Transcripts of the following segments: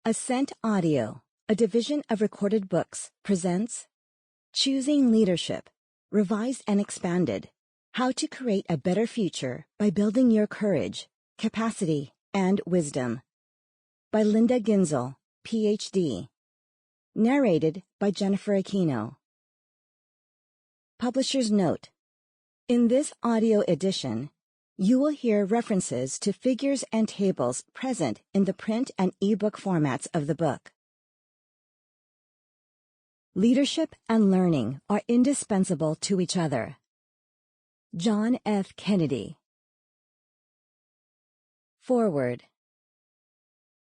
Ascent Audio, a division of Recorded Books, presents Choosing Leadership, Revised and Expanded, How to Create a Better Future by Building Your Courage, Capacity, and Wisdom, by Linda Ginzel, Ph.D. Narrated by Jennifer Aquino. Publisher's Note: in this audio edition, you will hear references to figures and tables present in the print and ebook formats of the book. Leadership and learning are indispensable to each other. John F. Kennedy. Foreword.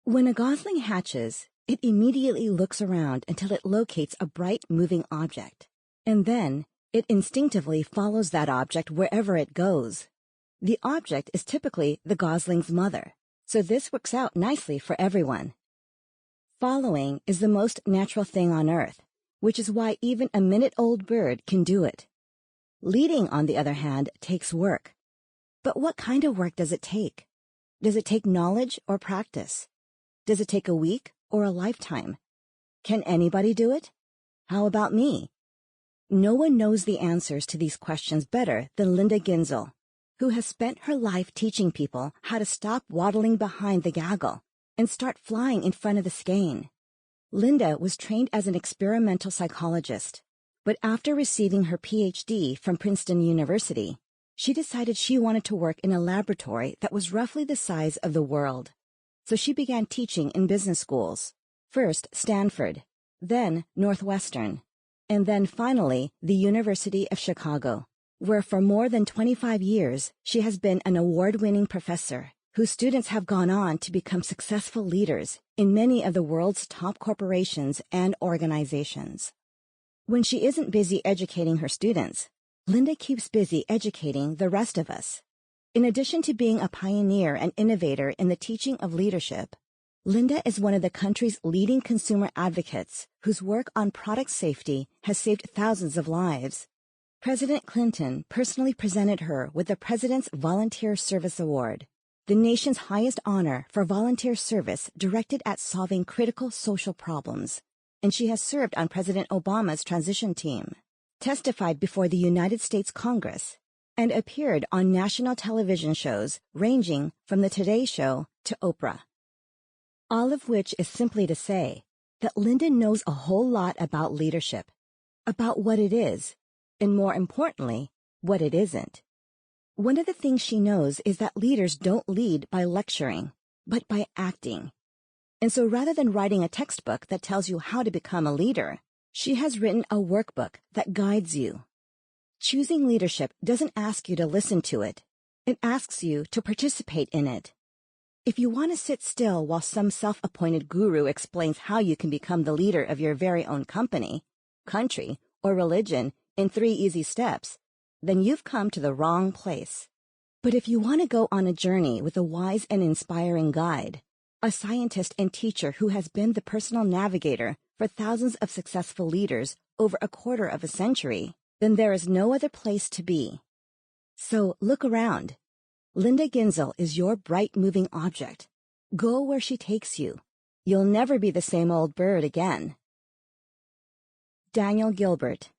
When a gosling hatches, it immediately looks around until it locates a bright moving object, and then it instinctively follows that object wherever it goes. The object is typically the gosling's mother, so this works out nicely for everyone. Following is the most natural thing on earth, which is why even a minute-old bird can do it. Leading, on the other hand, takes work. But what kind of work does it take? Does it take knowledge or practice? Does it take a week or a lifetime? Can anybody do it? How about me? No one knows the answers to these questions better than Linda Ginzel, who has spent her life teaching people how to stop waddling behind the gaggle and start flying in front of the skein. Linda was trained as an experimental psychologist, but after receiving her Ph.D. from Princeton University, she decided she wanted to work in a laboratory that was roughly the size of the world. So she began teaching in business schools, first Stanford, then Northwestern, and then finally the University of Chicago, where for more than 25 years she has been an award-winning professor whose students have gone on to become successful leaders in many of the world's top corporations and organizations. When she isn't busy educating her students, Linda keeps busy educating the rest of us. In addition to being a pioneer and innovator in the teaching of leadership, Linda is one of the country's leading consumer advocates whose work on product safety has saved thousands of lives. President Clinton personally presented her with the President's Volunteer Service Award, the nation's highest honor for volunteer service directed at solving critical social problems, and she has served on President Obama's transition team, testified before the United States Congress, and appeared on national television shows ranging from The Today Show to Oprah. All of which is simply to say that Linda knows a whole lot about leadership, about what it is, and more importantly, what it isn't. One of the things she knows is that leaders don't lead by lecturing, but by acting. And so rather than writing a textbook that tells you how to become a leader, she has written a workbook that guides you. Choosing leadership doesn't ask you to listen to it. It asks you to participate in it. If you want to sit still while some self-appointed guru explains how you can become the leader of your very own company, country, or religion in 3 easy steps, then you've come to the wrong place. But if you want to go on a journey with a wise and inspiring guide, a scientist and teacher who has been the personal navigator for thousands of successful leaders over a quarter of a century, then there is no other place to be. So look around. Linda Ginzel is your bright moving object. Go where she takes you. You'll never be the same old bird again. Daniel Gilbert,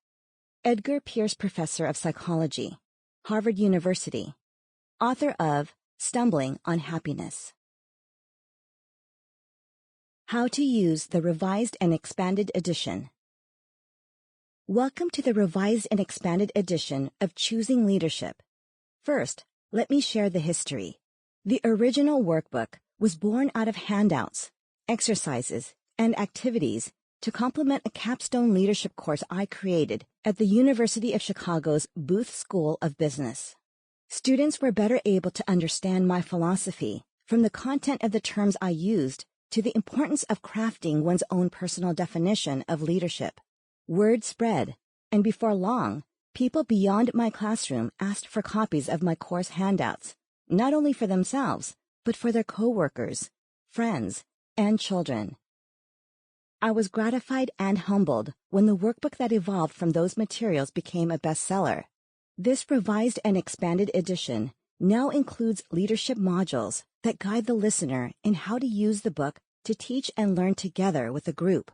Edgar Pierce Professor of Psychology, Harvard University, author of Stumbling on Happiness. How to use the Revised and Expanded Edition. Welcome to the Revised and Expanded Edition of Choosing Leadership. First, let me share the history. The original workbook was born out of handouts, exercises, and activities to complement a capstone leadership course I created at the University of Chicago's Booth School of Business. Students were better able to understand my philosophy from the content of the terms I used to the importance of crafting one's own personal definition of leadership. Word spread, and before long, people beyond my classroom asked for copies of my course handouts, not only for themselves, but for their coworkers, friends, and children. I was gratified and humbled when the workbook that evolved from those materials became a bestseller. This revised and expanded edition now includes leadership modules that guide the listener in how to use the book to teach and learn together with a group.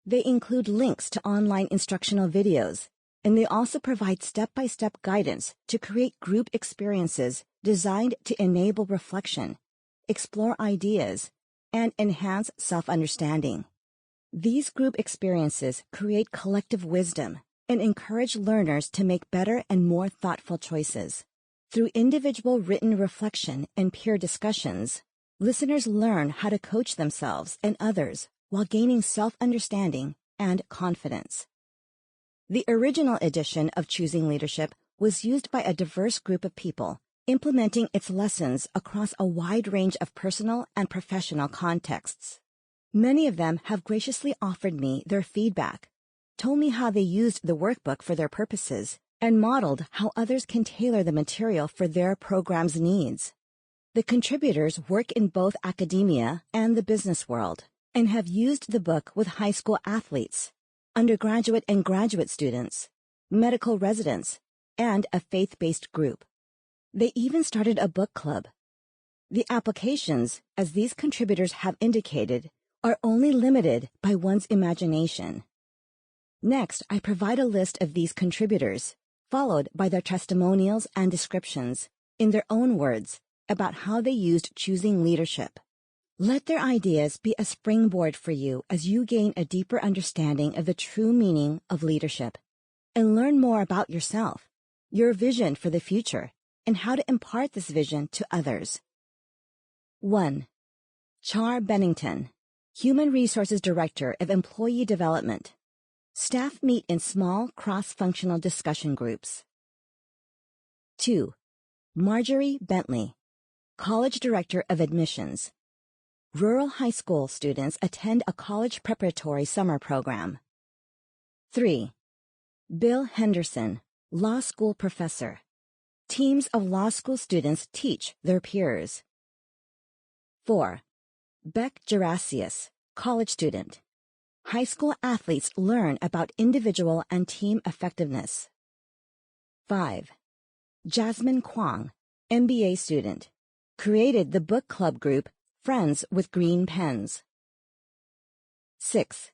They include links to online instructional videos, and they also provide step-by-step guidance to create group experiences designed to enable reflection, explore ideas, and enhance self-understanding. These group experiences create collective wisdom and encourage learners to make better and more thoughtful choices. Through individual written reflection and peer discussions, listeners learn how to coach themselves and others while gaining self-understanding and confidence. The original edition of Choosing Leadership was used by a diverse group of people, implementing its lessons across a wide range of personal and professional contexts. Many of them have graciously offered me their feedback, told me how they used the workbook for their purposes, and modeled how others can tailor the material for their program's needs. The contributors work in both academia and the business world, and have used the book with high school athletes, undergraduate and graduate students, medical residents, and a faith-based group. They even started a book club. The applications, as these contributors have indicated, are only limited by one's imagination. Next, I provide a list of these contributors, followed by their testimonials and descriptions, in their own words, about how they used Choosing Leadership. Let their ideas be a springboard for you as you gain a deeper understanding of the true meaning of leadership, and learn more about yourself, your vision for the future, and how to impart this vision to others. 1. Char Bennington, Human Resources Director of Employee Development. Staff meet in small cross-functional discussion groups. 2. Marjorie Bentley, College Director of Admissions. Rural high school students attend a college preparatory summer program. 3. Bill Henderson, Law School Professor. Teams of law school students teach their peers. 4. Beck Gerasius, College Student. High school athletes learn about individual and team effectiveness. 5. Jasmine Kwong, MBA student. Created the book club group Friends with Green Pens. 6.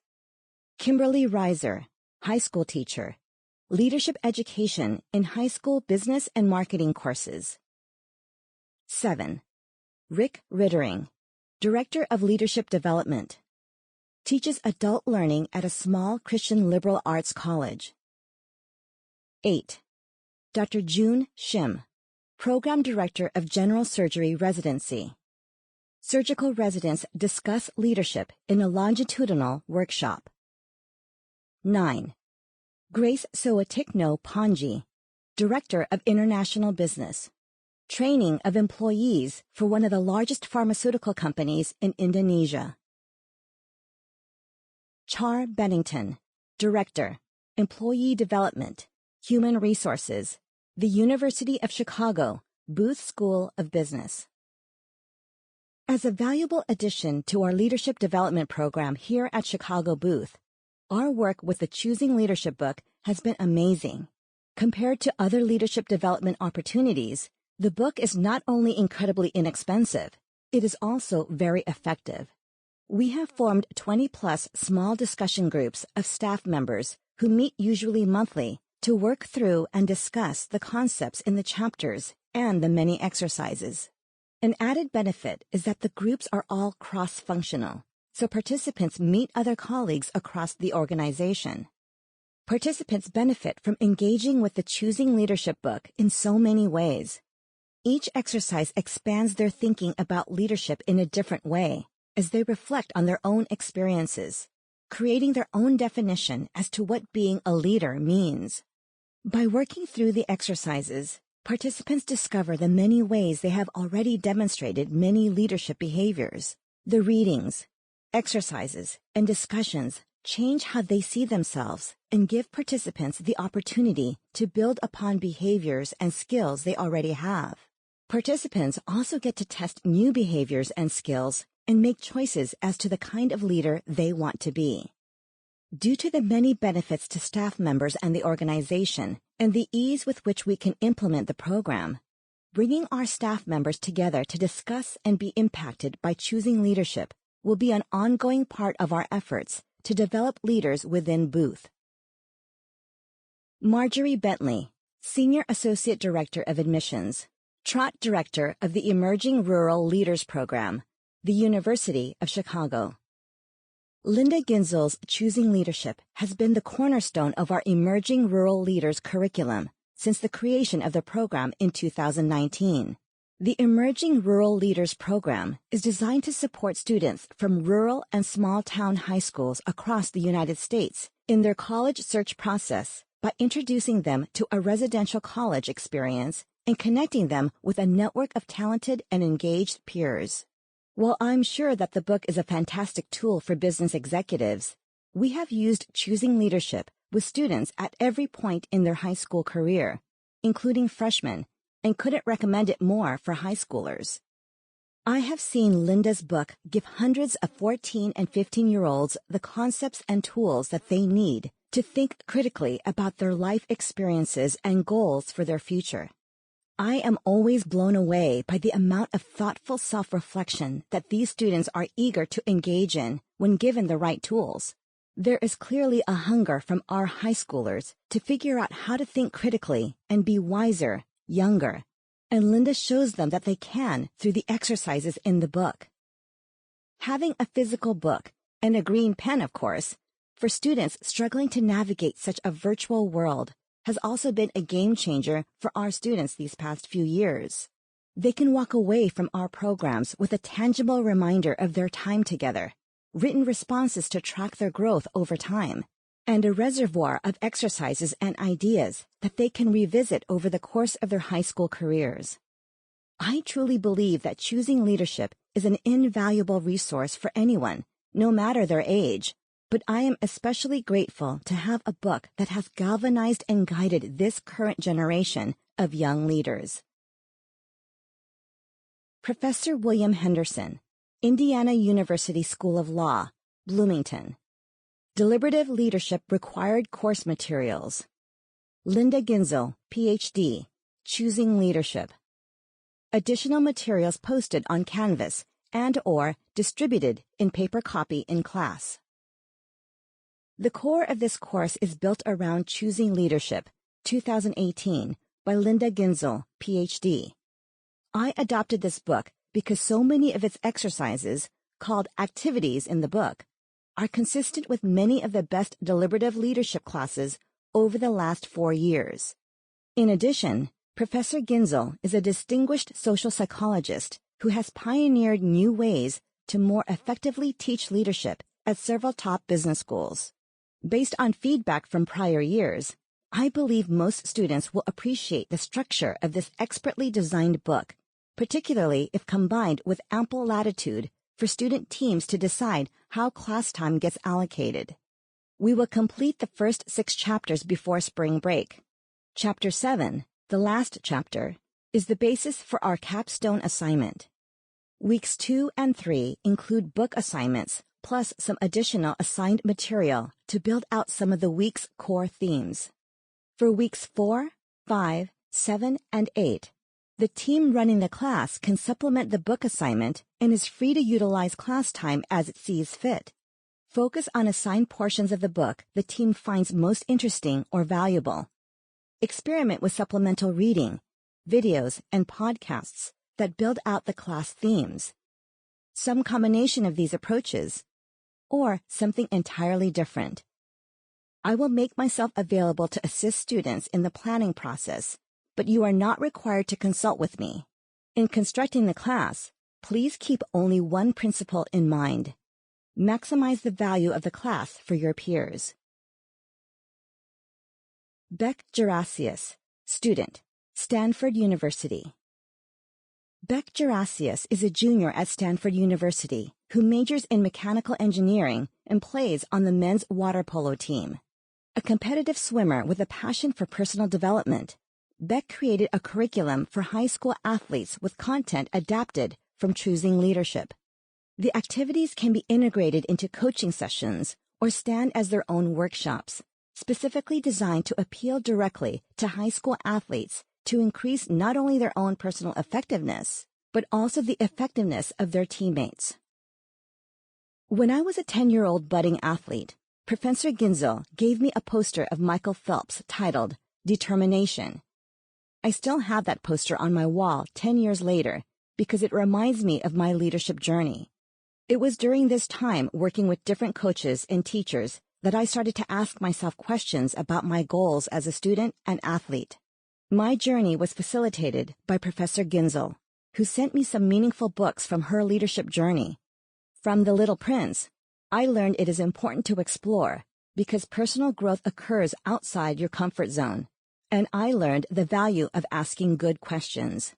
Kimberly Reiser, high school teacher. Leadership education in high school business and marketing courses. 7. Rick Rittering, Director of Leadership Development. Teaches adult learning at a small Christian liberal arts college. 8. Dr. June Shim, Program Director of General Surgery Residency. Surgical residents discuss leadership in a longitudinal workshop. 9. Grace Soetikno Panji, Director of International Business. Training of employees for one of the largest pharmaceutical companies in Indonesia. Char Bennington, Director, Employee Development, Human Resources, the University of Chicago, Booth School of Business. As a valuable addition to our leadership development program here at Chicago Booth, our work with the Choosing Leadership book has been amazing. Compared to other leadership development opportunities, the book is not only incredibly inexpensive, it is also very effective. We have formed 20-plus small discussion groups of staff members who meet usually monthly to work through and discuss the concepts in the chapters and the many exercises. An added benefit is that the groups are all cross-functional, so participants meet other colleagues across the organization. Participants benefit from engaging with the Choosing Leadership book in so many ways. Each exercise expands their thinking about leadership in a different way as they reflect on their own experiences, creating their own definition as to what being a leader means. By working through the exercises, participants discover the many ways they have already demonstrated many leadership behaviors. The readings, exercises, and discussions change how they see themselves and give participants the opportunity to build upon behaviors and skills they already have. Participants also get to test new behaviors and skills and make choices as to the kind of leader they want to be. Due to the many benefits to staff members and the organization, and the ease with which we can implement the program, bringing our staff members together to discuss and be impacted by Choosing Leadership will be an ongoing part of our efforts to develop leaders within Booth. Marjorie Bentley, Senior Associate Director of Admissions, Trot Director of the Emerging Rural Leaders Program, the University of Chicago. Linda Ginzel's Choosing Leadership has been the cornerstone of our Emerging Rural Leaders curriculum since the creation of the program in 2019. The Emerging Rural Leaders program is designed to support students from rural and small-town high schools across the United States in their college search process by introducing them to a residential college experience and connecting them with a network of talented and engaged peers. While I'm sure that the book is a fantastic tool for business executives, we have used Choosing Leadership with students at every point in their high school career, including freshmen, and couldn't recommend it more for high schoolers. I have seen Linda's book give hundreds of 14 and 15-year-olds the concepts and tools that they need to think critically about their life experiences and goals for their future. I am always blown away by the amount of thoughtful self-reflection that these students are eager to engage in when given the right tools. There is clearly a hunger from our high schoolers to figure out how to think critically and be wiser, younger, and Linda shows them that they can through the exercises in the book. Having a physical book, and a green pen, of course, for students struggling to navigate such a virtual world has also been a game changer for our students these past few years. They can walk away from our programs with a tangible reminder of their time together, written responses to track their growth over time, and a reservoir of exercises and ideas that they can revisit over the course of their high school careers. I truly believe that Choosing Leadership is an invaluable resource for anyone, no matter their age, but I am especially grateful to have a book that has galvanized and guided this current generation of young leaders. Professor William Henderson, Indiana University School of Law, Bloomington. Deliberative Leadership Required Course Materials. Linda Ginzel, Ph.D., Choosing Leadership. Additional materials posted on Canvas and/or distributed in paper copy in class. The core of this course is built around Choosing Leadership, 2018, by Linda Ginzel, Ph.D. I adopted this book because so many of its exercises, called activities in the book, are consistent with many of the best deliberative leadership classes over the last 4 years. In addition, Professor Ginzel is a distinguished social psychologist who has pioneered new ways to more effectively teach leadership at several top business schools. Based on feedback from prior years, I believe most students will appreciate the structure of this expertly designed book, particularly if combined with ample latitude for student teams to decide how class time gets allocated. We will complete the first 6 chapters before spring break. Chapter 7, the last chapter, is the basis for our capstone assignment. Weeks 2 and 3 include book assignments plus some additional assigned material to build out some of the week's core themes. For weeks 4, 5, 7, and 8, the team running the class can supplement the book assignment and is free to utilize class time as it sees fit. Focus on assigned portions of the book the team finds most interesting or valuable. Experiment with supplemental reading, videos, and podcasts that build out the class themes. Some combination of these approaches, or something entirely different. I will make myself available to assist students in the planning process, but you are not required to consult with me. In constructing the class, please keep only one principle in mind. Maximize the value of the class for your peers. Beck Gerasius, student, Stanford University. Beck Gerasius is a junior at Stanford University who majors in mechanical engineering and plays on the men's water polo team. A competitive swimmer with a passion for personal development, Beck created a curriculum for high school athletes with content adapted from Choosing Leadership. The activities can be integrated into coaching sessions or stand as their own workshops, specifically designed to appeal directly to high school athletes to increase not only their own personal effectiveness, but also the effectiveness of their teammates. When I was a 10-year-old budding athlete, Professor Ginzel gave me a poster of Michael Phelps titled Determination. I still have that poster on my wall 10 years later because it reminds me of my leadership journey. It was during this time working with different coaches and teachers that I started to ask myself questions about my goals as a student and athlete. My journey was facilitated by Professor Ginzel, who sent me some meaningful books from her leadership journey. From The Little Prince, I learned it is important to explore because personal growth occurs outside your comfort zone, and I learned the value of asking good questions.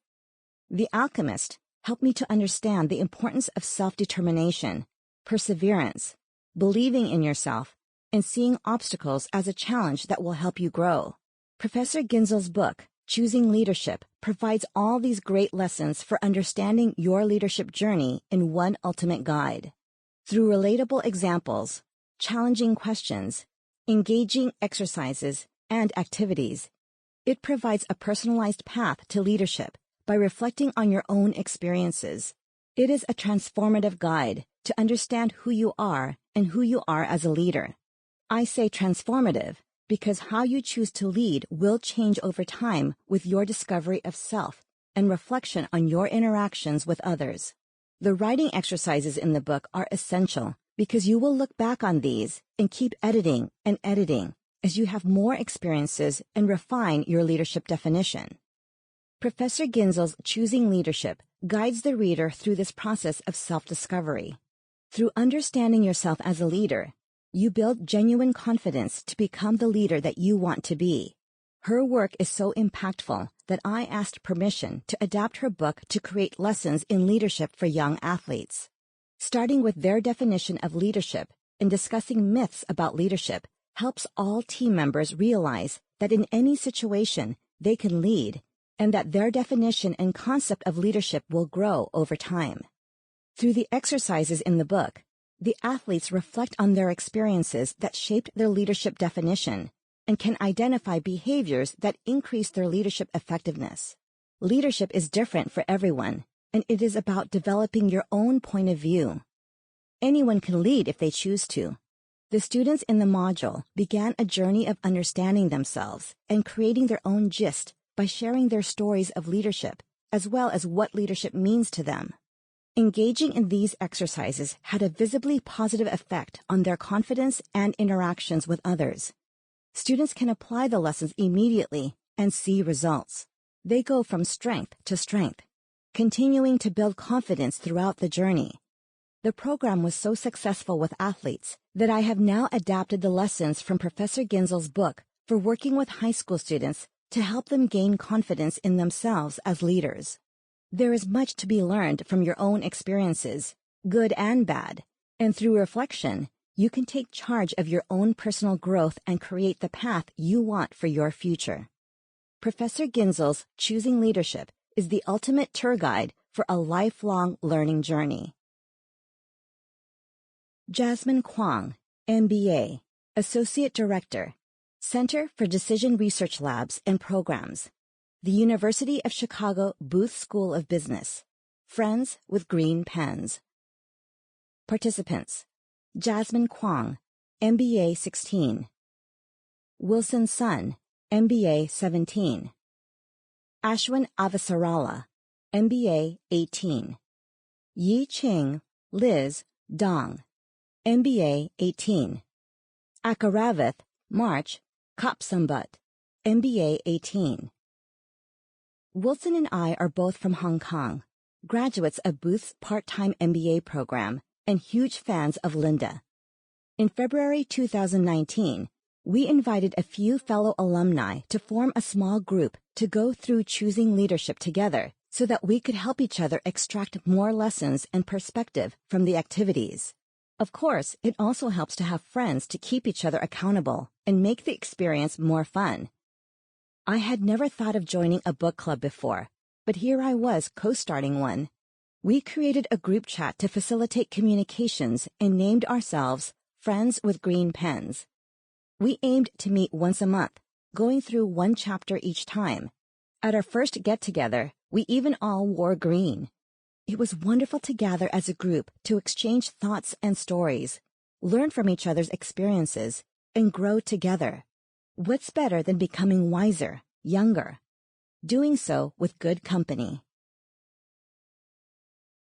The Alchemist helped me to understand the importance of self-determination, perseverance, believing in yourself, and seeing obstacles as a challenge that will help you grow. Professor Ginzel's book, Choosing Leadership, provides all these great lessons for understanding your leadership journey in one ultimate guide. Through relatable examples, challenging questions, engaging exercises, and activities, it provides a personalized path to leadership by reflecting on your own experiences. It is a transformative guide to understand who you are and who you are as a leader. I say transformative because how you choose to lead will change over time with your discovery of self and reflection on your interactions with others. The writing exercises in the book are essential because you will look back on these and keep editing and editing as you have more experiences and refine your leadership definition. Professor Ginzel's Choosing Leadership guides the reader through this process of self-discovery. Through understanding yourself as a leader, you build genuine confidence to become the leader that you want to be. Her work is so impactful that I asked permission to adapt her book to create lessons in leadership for young athletes. Starting with their definition of leadership and discussing myths about leadership helps all team members realize that in any situation they can lead and that their definition and concept of leadership will grow over time. Through the exercises in the book, the athletes reflect on their experiences that shaped their leadership definition and can identify behaviors that increase their leadership effectiveness. Leadership is different for everyone, and it is about developing your own point of view. Anyone can lead if they choose to. The students in the module began a journey of understanding themselves and creating their own gist by sharing their stories of leadership, as well as what leadership means to them. Engaging in these exercises had a visibly positive effect on their confidence and interactions with others. Students can apply the lessons immediately and see results. They go from strength to strength, continuing to build confidence throughout the journey. The program was so successful with athletes that I have now adapted the lessons from Professor Ginzel's book for working with high school students to help them gain confidence in themselves as leaders. There is much to be learned from your own experiences, good and bad, and through reflection, you can take charge of your own personal growth and create the path you want for your future. Professor Ginzel's Choosing Leadership is the ultimate tour guide for a lifelong learning journey. Jasmine Kwong, MBA, Associate Director, Center for Decision Research Labs and Programs, the University of Chicago Booth School of Business. Friends with Green Pens. Participants: Jasmine Kwong, MBA 16. Wilson Sun, MBA 17. Ashwin Avasarala, MBA 18. Yi Ching, Liz, Dong, MBA 18. Akaravath, March, Kapsambat, MBA 18. Wilson and I are both from Hong Kong, graduates of Booth's part-time MBA program, and huge fans of Linda. In February 2019, we invited a few fellow alumni to form a small group to go through Choosing Leadership together so that we could help each other extract more lessons and perspective from the activities. Of course, it also helps to have friends to keep each other accountable and make the experience more fun. I had never thought of joining a book club before, but here I was co-starting one. We created a group chat to facilitate communications and named ourselves Friends with Green Pens. We aimed to meet once a month, going through one chapter each time. At our first get-together, we even all wore green. It was wonderful to gather as a group to exchange thoughts and stories, learn from each other's experiences, and grow together. What's better than becoming wiser, younger? Doing so with good company.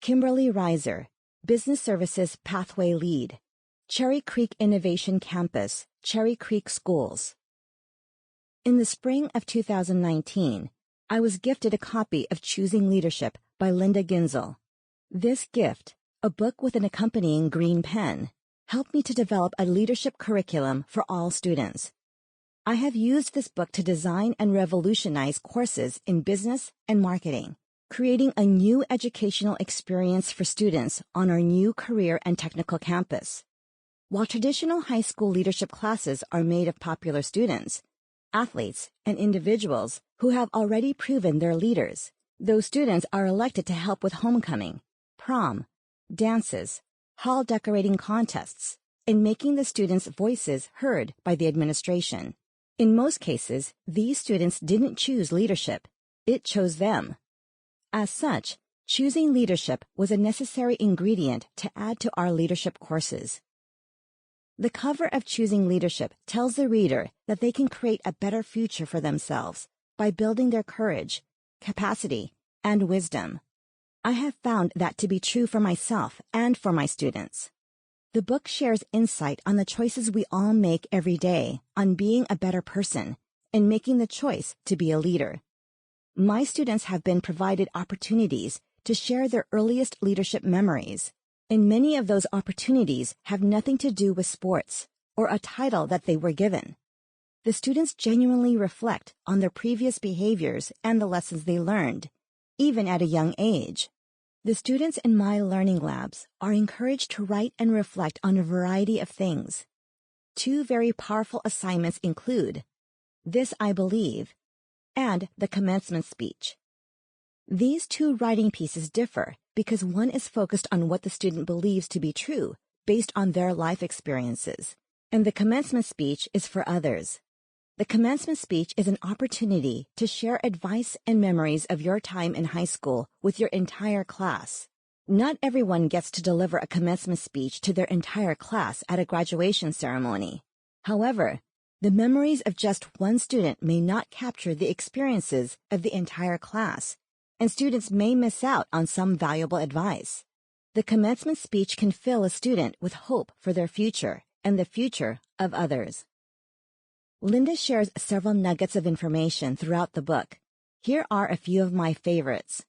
Kimberly Reiser, Business Services Pathway Lead, Cherry Creek Innovation Campus, Cherry Creek Schools. In the spring of 2019, I was gifted a copy of Choosing Leadership by Linda Ginzel. This gift, a book with an accompanying green pen, helped me to develop a leadership curriculum for all students. I have used this book to design and revolutionize courses in business and marketing, creating a new educational experience for students on our new career and technical campus. While traditional high school leadership classes are made of popular students, athletes, and individuals who have already proven they're leaders, those students are elected to help with homecoming, prom, dances, hall decorating contests, and making the students' voices heard by the administration. In most cases, these students didn't choose leadership. It chose them. As such, choosing leadership was a necessary ingredient to add to our leadership courses. The cover of Choosing Leadership tells the reader that they can create a better future for themselves by building their courage, capacity, and wisdom. I have found that to be true for myself and for my students. The book shares insight on the choices we all make every day on being a better person and making the choice to be a leader. My students have been provided opportunities to share their earliest leadership memories, and many of those opportunities have nothing to do with sports or a title that they were given. The students genuinely reflect on their previous behaviors and the lessons they learned, even at a young age. The students in my learning labs are encouraged to write and reflect on a variety of things. Two very powerful assignments include This I Believe and the commencement speech. These two writing pieces differ because one is focused on what the student believes to be true based on their life experiences, and the commencement speech is for others. The commencement speech is an opportunity to share advice and memories of your time in high school with your entire class. Not everyone gets to deliver a commencement speech to their entire class at a graduation ceremony. However, the memories of just one student may not capture the experiences of the entire class, and students may miss out on some valuable advice. The commencement speech can fill a student with hope for their future and the future of others. Linda shares several nuggets of information throughout the book. Here are a few of my favorites.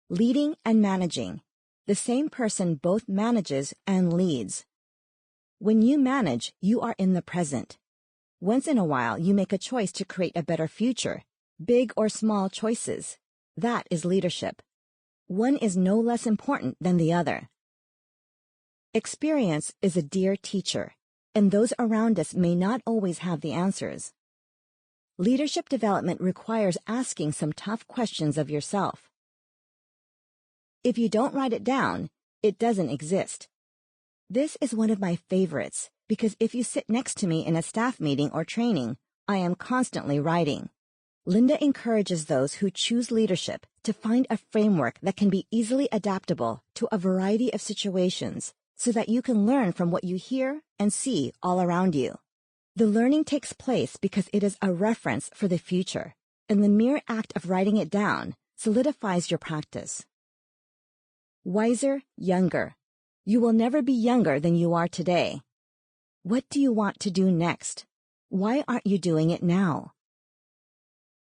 Leading and managing. The same person both manages and leads. When you manage, you are in the present. Once in a while, you make a choice to create a better future, big or small choices. That is leadership. One is no less important than the other. Experience is a dear teacher, and those around us may not always have the answers. Leadership development requires asking some tough questions of yourself. If you don't write it down, it doesn't exist. This is one of my favorites because if you sit next to me in a staff meeting or training, I am constantly writing. Linda encourages those who choose leadership to find a framework that can be easily adaptable to a variety of situations so that you can learn from what you hear and see all around you. The learning takes place because it is a reference for the future, and the mere act of writing it down solidifies your practice. Wiser, younger. You will never be younger than you are today. What do you want to do next? Why aren't you doing it now?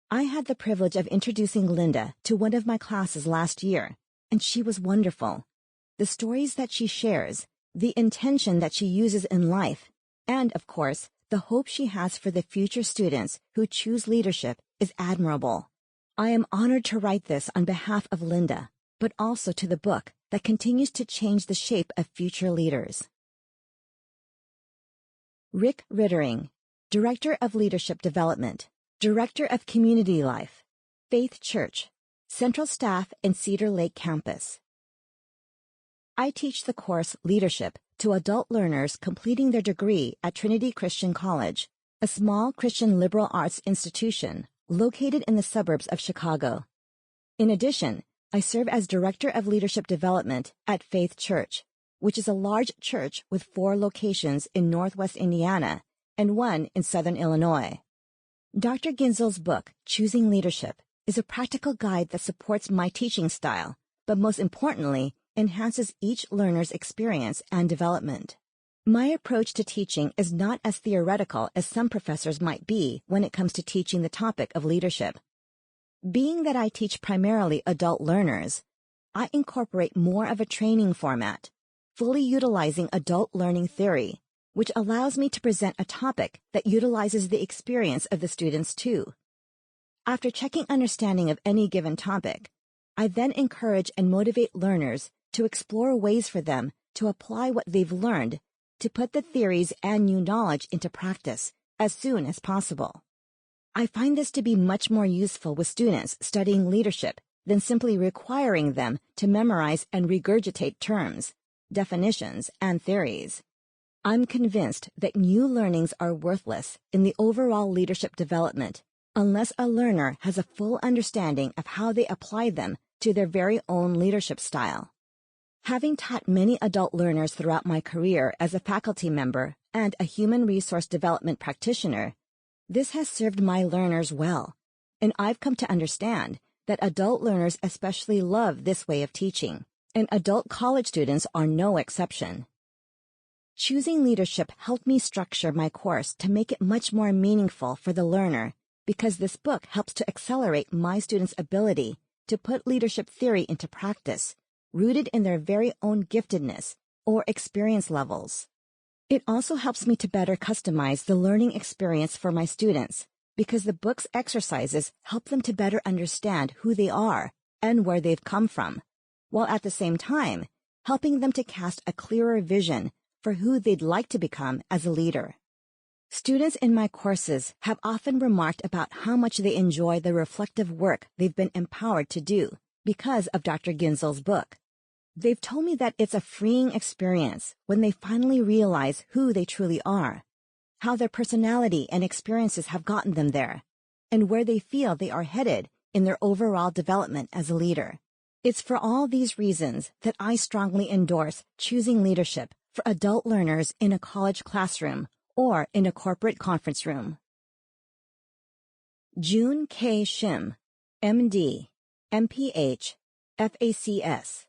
I had the privilege of introducing Linda to one of my classes last year, and she was wonderful. The stories that she shares, the intention that she uses in life, and, of course, the hope she has for the future students who choose leadership is admirable. I am honored to write this on behalf of Linda, but also to the book that continues to change the shape of future leaders. Rick Rittering, Director of Leadership Development, Director of Community Life, Faith Church, Central Staff and Cedar Lake Campus. I teach the course Leadership to adult learners completing their degree at Trinity Christian College, a small Christian liberal arts institution located in the suburbs of Chicago. In addition, I serve as Director of Leadership Development at Faith Church, which is a large church with 4 locations in Northwest Indiana and 1 in Southern Illinois. Dr. Ginzel's book, Choosing Leadership, is a practical guide that supports my teaching style, but most importantly, enhances each learner's experience and development. My approach to teaching is not as theoretical as some professors might be when it comes to teaching the topic of leadership. Being that I teach primarily adult learners, I incorporate more of a training format, fully utilizing adult learning theory, which allows me to present a topic that utilizes the experience of the students too. After checking understanding of any given topic, I then encourage and motivate learners to explore ways for them to apply what they've learned to put the theories and new knowledge into practice as soon as possible. I find this to be much more useful with students studying leadership than simply requiring them to memorize and regurgitate terms, definitions, and theories. I'm convinced that new learnings are worthless in the overall leadership development unless a learner has a full understanding of how they apply them to their very own leadership style. Having taught many adult learners throughout my career as a faculty member and a human resource development practitioner, this has served my learners well, and I've come to understand that adult learners especially love this way of teaching, and adult college students are no exception. Choosing Leadership helped me structure my course to make it much more meaningful for the learner because this book helps to accelerate my students' ability to put leadership theory into practice, rooted in their very own giftedness or experience levels. It also helps me to better customize the learning experience for my students because the book's exercises help them to better understand who they are and where they've come from, while at the same time helping them to cast a clearer vision for who they'd like to become as a leader. Students in my courses have often remarked about how much they enjoy the reflective work they've been empowered to do because of Dr. Ginzel's book. They've told me that it's a freeing experience when they finally realize who they truly are, how their personality and experiences have gotten them there, and where they feel they are headed in their overall development as a leader. It's for all these reasons that I strongly endorse Choosing Leadership for adult learners in a college classroom or in a corporate conference room. June K. Shim, MD, MPH, FACS,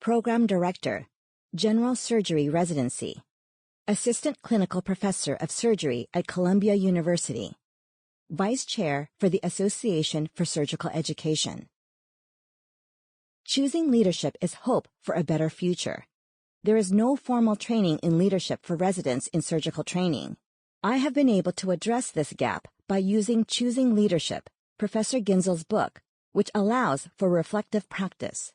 Program Director, General Surgery Residency, Assistant Clinical Professor of Surgery at Columbia University, Vice Chair for the Association for Surgical Education. Choosing Leadership is hope for a better future. There is no formal training in leadership for residents in surgical training. I have been able to address this gap by using Choosing Leadership, Professor Ginzel's book, which allows for reflective practice.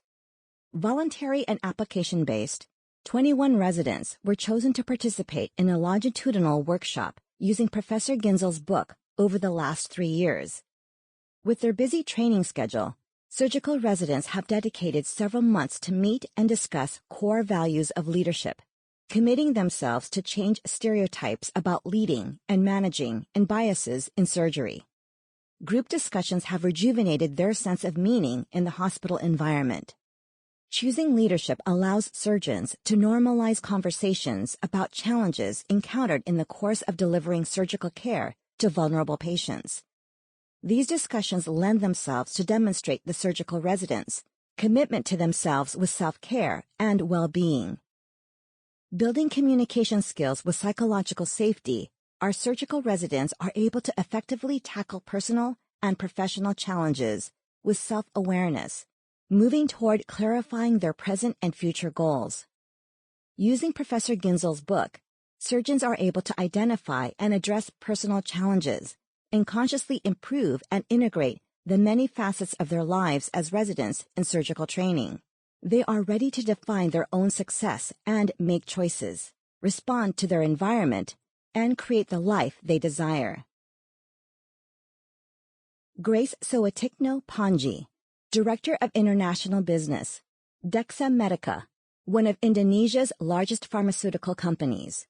Voluntary and application-based, 21 residents were chosen to participate in a longitudinal workshop using Professor Ginzel's book over the last 3 years. With their busy training schedule, surgical residents have dedicated several months to meet and discuss core values of leadership, committing themselves to change stereotypes about leading and managing and biases in surgery. Group discussions have rejuvenated their sense of meaning in the hospital environment. Choosing Leadership allows surgeons to normalize conversations about challenges encountered in the course of delivering surgical care to vulnerable patients. These discussions lend themselves to demonstrate the surgical residents' commitment to themselves with self-care and well-being. Building communication skills with psychological safety, our surgical residents are able to effectively tackle personal and professional challenges with self-awareness, moving toward clarifying their present and future goals. Using Professor Ginzel's book, surgeons are able to identify and address personal challenges and consciously improve and integrate the many facets of their lives as residents in surgical training. They are ready to define their own success and make choices, respond to their environment, and create the life they desire. Grace Soetikno Panji, Director of International Business, Dexa Medica, one of Indonesia's largest pharmaceutical companies.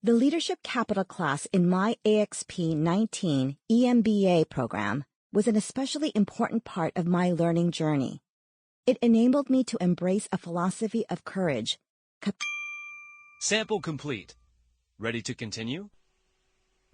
The Leadership Capital class in my AXP 19 EMBA program, was an especially important part of my learning journey. It enabled me to embrace a philosophy of courage. Sample complete. Ready to continue?